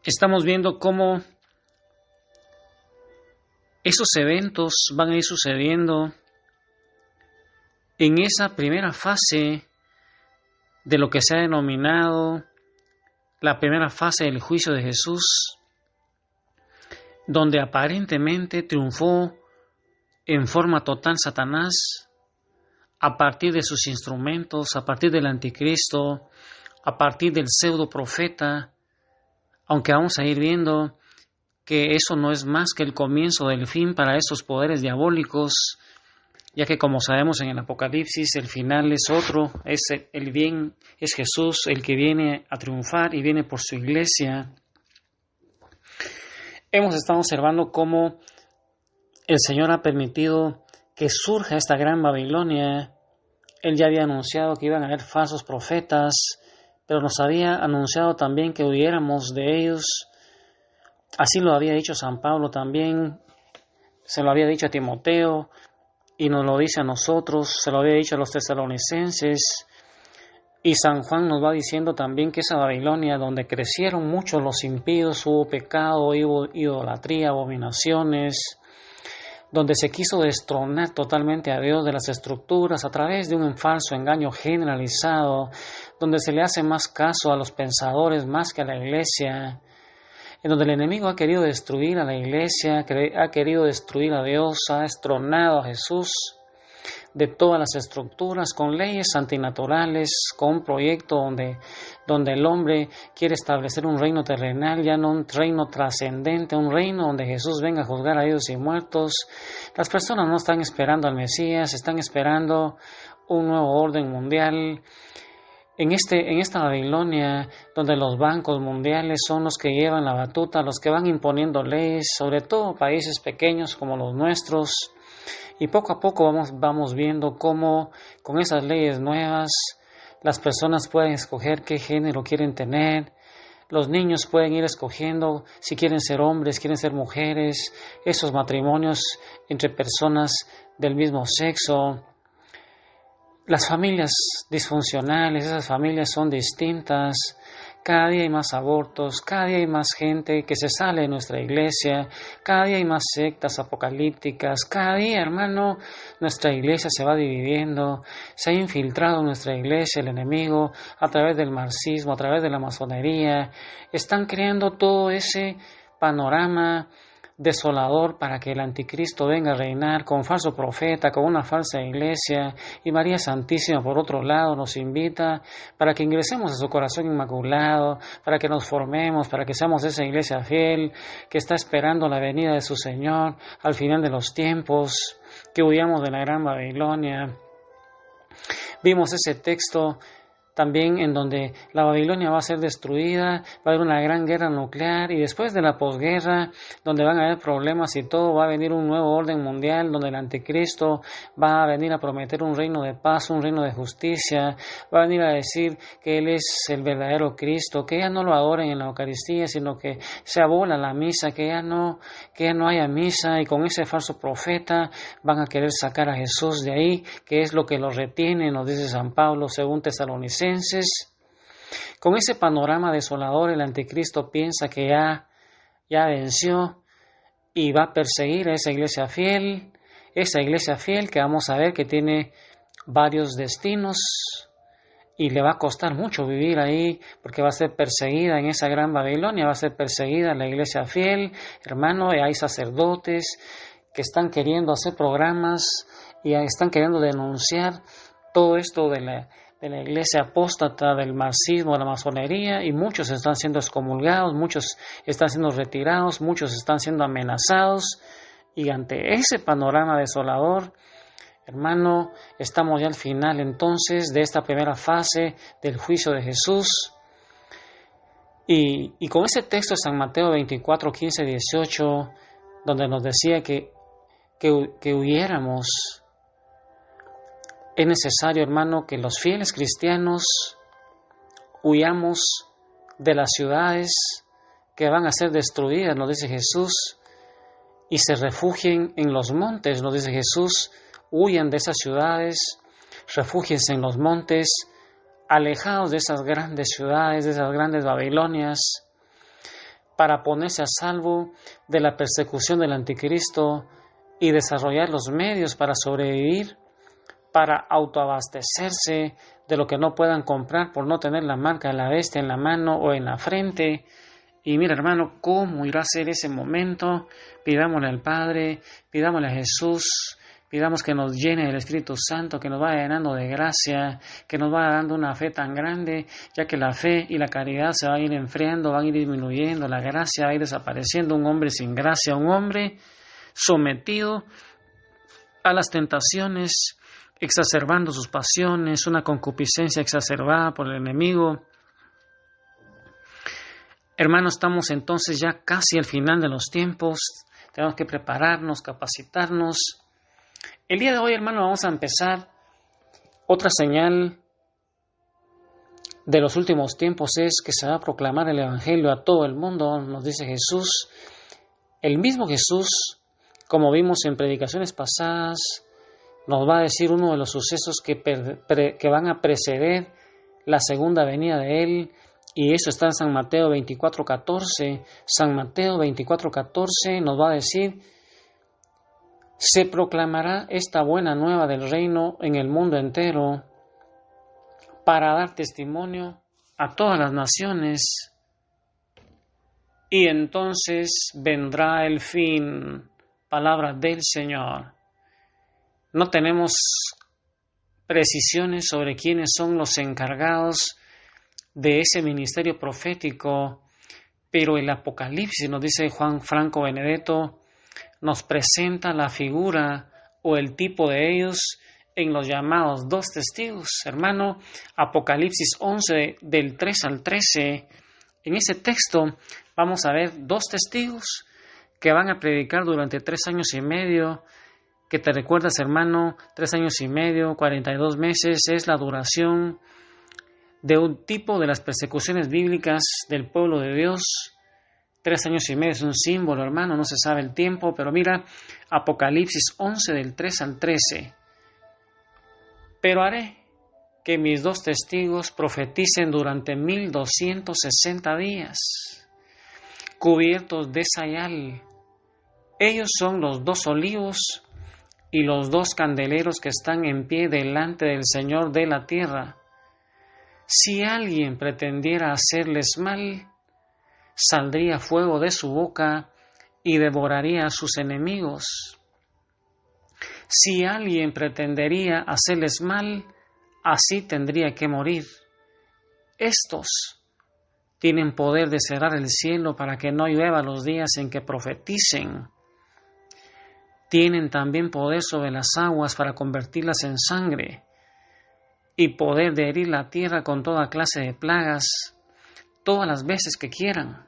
Estamos viendo cómo esos eventos van a ir sucediendo en esa primera fase de lo que se ha denominado la primera fase del juicio de Jesús, donde aparentemente triunfó en forma total Satanás a partir de sus instrumentos, a partir del anticristo, a partir del pseudo profeta, aunque vamos a ir viendo que eso no es más que el comienzo del fin para esos poderes diabólicos, ya que como sabemos en el Apocalipsis el final es otro, es el bien, es Jesús el que viene a triunfar y viene por su iglesia. Hemos estado observando cómo el Señor ha permitido que surja esta gran Babilonia. Él ya había anunciado que iban a haber falsos profetas, pero nos había anunciado también que huyéramos de ellos. Así lo había dicho San Pablo también, se lo había dicho a Timoteo y nos lo dice a nosotros, se lo había dicho a los tesalonicenses. Y San Juan nos va diciendo también que esa Babilonia donde crecieron muchos los impíos, hubo pecado, hubo idolatría, abominaciones, donde se quiso destronar totalmente a Dios de las estructuras a través de un falso engaño generalizado, donde se le hace más caso a los pensadores más que a la iglesia, en donde el enemigo ha querido destruir a la iglesia, ha querido destruir a Dios, ha destronado a Jesús de todas las estructuras, con leyes antinaturales, con un proyecto donde el hombre quiere establecer un reino terrenal, ya no un reino trascendente, un reino donde Jesús venga a juzgar a vivos y muertos. Las personas no están esperando al Mesías, están esperando un nuevo orden mundial. En esta Babilonia, donde los bancos mundiales son los que llevan la batuta, los que van imponiendo leyes, sobre todo países pequeños como los nuestros, y poco a poco vamos viendo cómo con esas leyes nuevas las personas pueden escoger qué género quieren tener, los niños pueden ir escogiendo si quieren ser hombres, quieren ser mujeres, esos matrimonios entre personas del mismo sexo. Las familias disfuncionales, esas familias son distintas. Cada día hay más abortos, cada día hay más gente que se sale de nuestra iglesia, cada día hay más sectas apocalípticas, cada día, hermano, nuestra iglesia se va dividiendo, se ha infiltrado en nuestra iglesia el enemigo a través del marxismo, a través de la masonería. Están creando todo ese panorama desolador para que el anticristo venga a reinar con falso profeta, con una falsa iglesia, y María Santísima por otro lado nos invita para que ingresemos a su corazón inmaculado, para que nos formemos, para que seamos esa iglesia fiel que está esperando la venida de su Señor al final de los tiempos, que huyamos de la gran Babilonia. Vimos ese texto también en donde la Babilonia va a ser destruida, va a haber una gran guerra nuclear y después de la posguerra, donde van a haber problemas y todo, va a venir un nuevo orden mundial donde el anticristo va a venir a prometer un reino de paz, un reino de justicia, va a venir a decir que Él es el verdadero Cristo, que ya no lo adoren en la Eucaristía, sino que se abola la misa, que ya no haya misa, y con ese falso profeta van a querer sacar a Jesús de ahí, que es lo que lo retiene, nos dice San Pablo según Tesalonicenses. Con ese panorama desolador, el anticristo piensa que ya venció y va a perseguir a esa iglesia fiel que vamos a ver que tiene varios destinos y le va a costar mucho vivir ahí porque va a ser perseguida en esa gran Babilonia, va a ser perseguida la iglesia fiel, hermano, y hay sacerdotes que están queriendo hacer programas y están queriendo denunciar todo esto de la iglesia apóstata, del marxismo, de la masonería, y muchos están siendo excomulgados, muchos están siendo retirados, muchos están siendo amenazados, y ante ese panorama desolador, hermano, estamos ya al final entonces de esta primera fase del juicio de Jesús, y con ese texto de San Mateo 24, 15, 18, donde nos decía que huyéramos. Es necesario, hermano, que los fieles cristianos huyamos de las ciudades que van a ser destruidas, nos dice Jesús, y se refugien en los montes, nos dice Jesús. Huyan de esas ciudades, refúgiense en los montes, alejados de esas grandes ciudades, de esas grandes Babilonias, para ponerse a salvo de la persecución del anticristo y desarrollar los medios para sobrevivir, para autoabastecerse de lo que no puedan comprar por no tener la marca de la bestia en la mano o en la frente. Y mira, hermano, ¿cómo irá a ser ese momento? Pidámosle al Padre, pidámosle a Jesús, pidamos que nos llene del Espíritu Santo, que nos vaya llenando de gracia, que nos vaya dando una fe tan grande, ya que la fe y la caridad se van a ir enfriando, van a ir disminuyendo, la gracia va a ir desapareciendo, un hombre sin gracia, un hombre sometido a las tentaciones, exacerbando sus pasiones, una concupiscencia exacerbada por el enemigo. Hermanos, estamos entonces ya casi al final de los tiempos, tenemos que prepararnos, capacitarnos. El día de hoy, hermano, vamos a empezar otra señal de los últimos tiempos, es que se va a proclamar el Evangelio a todo el mundo, nos dice Jesús. El mismo Jesús, como vimos en predicaciones pasadas, nos va a decir uno de los sucesos que van a preceder la segunda venida de Él, y eso está en San Mateo 24:14. San Mateo 24:14 nos va a decir: se proclamará esta buena nueva del reino en el mundo entero para dar testimonio a todas las naciones, y entonces vendrá el fin. Palabra del Señor. No tenemos precisiones sobre quiénes son los encargados de ese ministerio profético, pero el Apocalipsis, nos dice Juan Franco Benedetto, nos presenta la figura o el tipo de ellos en los llamados dos testigos. Hermano, Apocalipsis 11 del 3 al 13, en ese texto vamos a ver dos testigos que van a predicar durante 3 años y medio, que te recuerdas, hermano, 3 años y medio, 42 meses, es la duración de un tipo de las persecuciones bíblicas del pueblo de Dios. 3 años y medio es un símbolo, hermano, no se sabe el tiempo, pero mira, Apocalipsis 11 del 3 al 13. Pero haré que mis dos testigos profeticen durante 1260 días, cubiertos de sayal. Ellos son los 2 olivos y los 2 candeleros que están en pie delante del Señor de la tierra. Si alguien pretendiera hacerles mal, saldría fuego de su boca y devoraría a sus enemigos. Si alguien pretendería hacerles mal, así tendría que morir. Estos tienen poder de cerrar el cielo para que no llueva los días en que profeticen. Tienen también poder sobre las aguas para convertirlas en sangre y poder de herir la tierra con toda clase de plagas, todas las veces que quieran.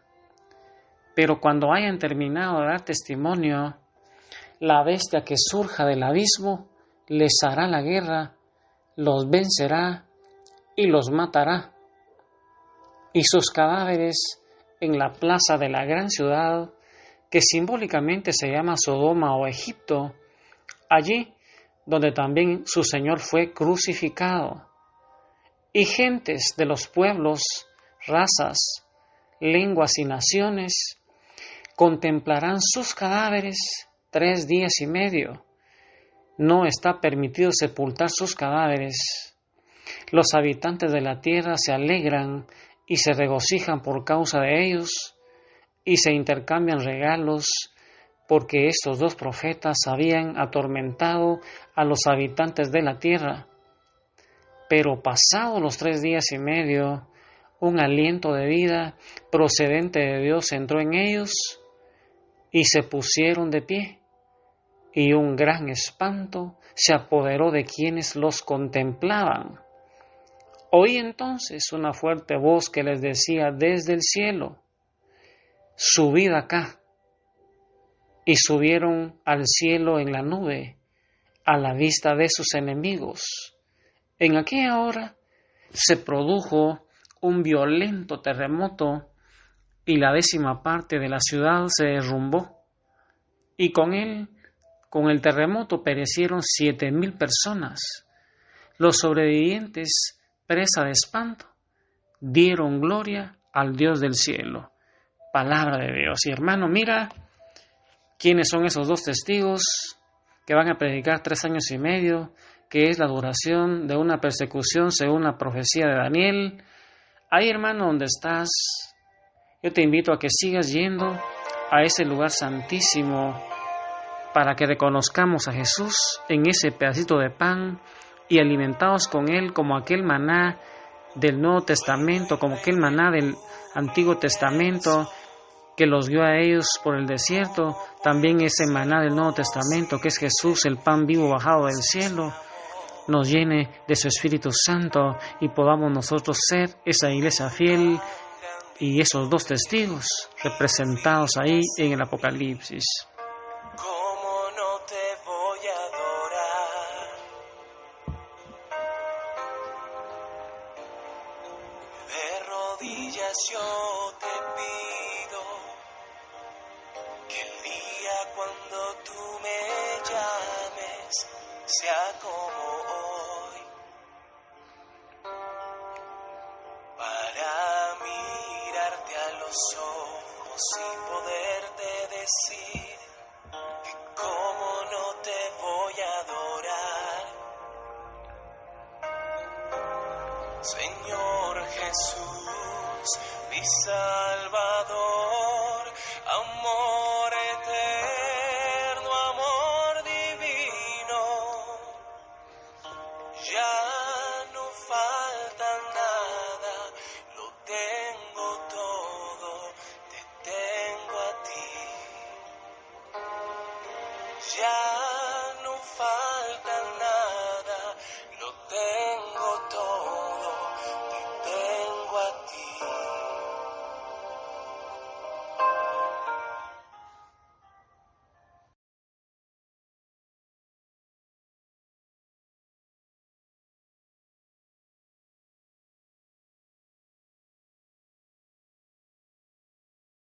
Pero cuando hayan terminado de dar testimonio, la bestia que surja del abismo les hará la guerra, los vencerá y los matará. Y sus cadáveres en la plaza de la gran ciudad, que simbólicamente se llama Sodoma o Egipto, allí donde también su Señor fue crucificado. Y gentes de los pueblos, razas, lenguas y naciones contemplarán sus cadáveres 3 días y medio. No está permitido sepultar sus cadáveres. Los habitantes de la tierra se alegran y se regocijan por causa de ellos, y se intercambian regalos, porque estos 2 profetas habían atormentado a los habitantes de la tierra. Pero pasados los 3 días y medio, un aliento de vida procedente de Dios entró en ellos, y se pusieron de pie, y un gran espanto se apoderó de quienes los contemplaban. Oí entonces una fuerte voz que les decía desde el cielo: subid acá. Y subieron al cielo en la nube, a la vista de sus enemigos. En aquella hora se produjo un violento terremoto, y la 10ª parte de la ciudad se derrumbó, y con el terremoto perecieron 7,000 personas. Los sobrevivientes, presa de espanto, dieron gloria al Dios del cielo. palabra de Dios. Y hermano, mira quiénes son esos dos testigos que van a predicar 3 años y medio, que es la duración de una persecución según la profecía de Daniel. Ahí, hermano, donde estás, yo te invito a que sigas yendo a ese lugar santísimo para que reconozcamos a Jesús en ese pedacito de pan y alimentados con Él como aquel maná del Nuevo Testamento, como aquel maná del Antiguo Testamento que los guió a ellos por el desierto, también ese maná del Nuevo Testamento, que es Jesús, el pan vivo bajado del cielo, nos llene de su Espíritu Santo y podamos nosotros ser esa iglesia fiel y esos dos testigos representados ahí en el Apocalipsis. ¿Cómo no te voy a adorar? De rodillas yo te pido que el día cuando tú me llames sea como hoy, para mirarte a los ojos y poderte decir que cómo no te voy a adorar. Señor Jesús, mi Salvador.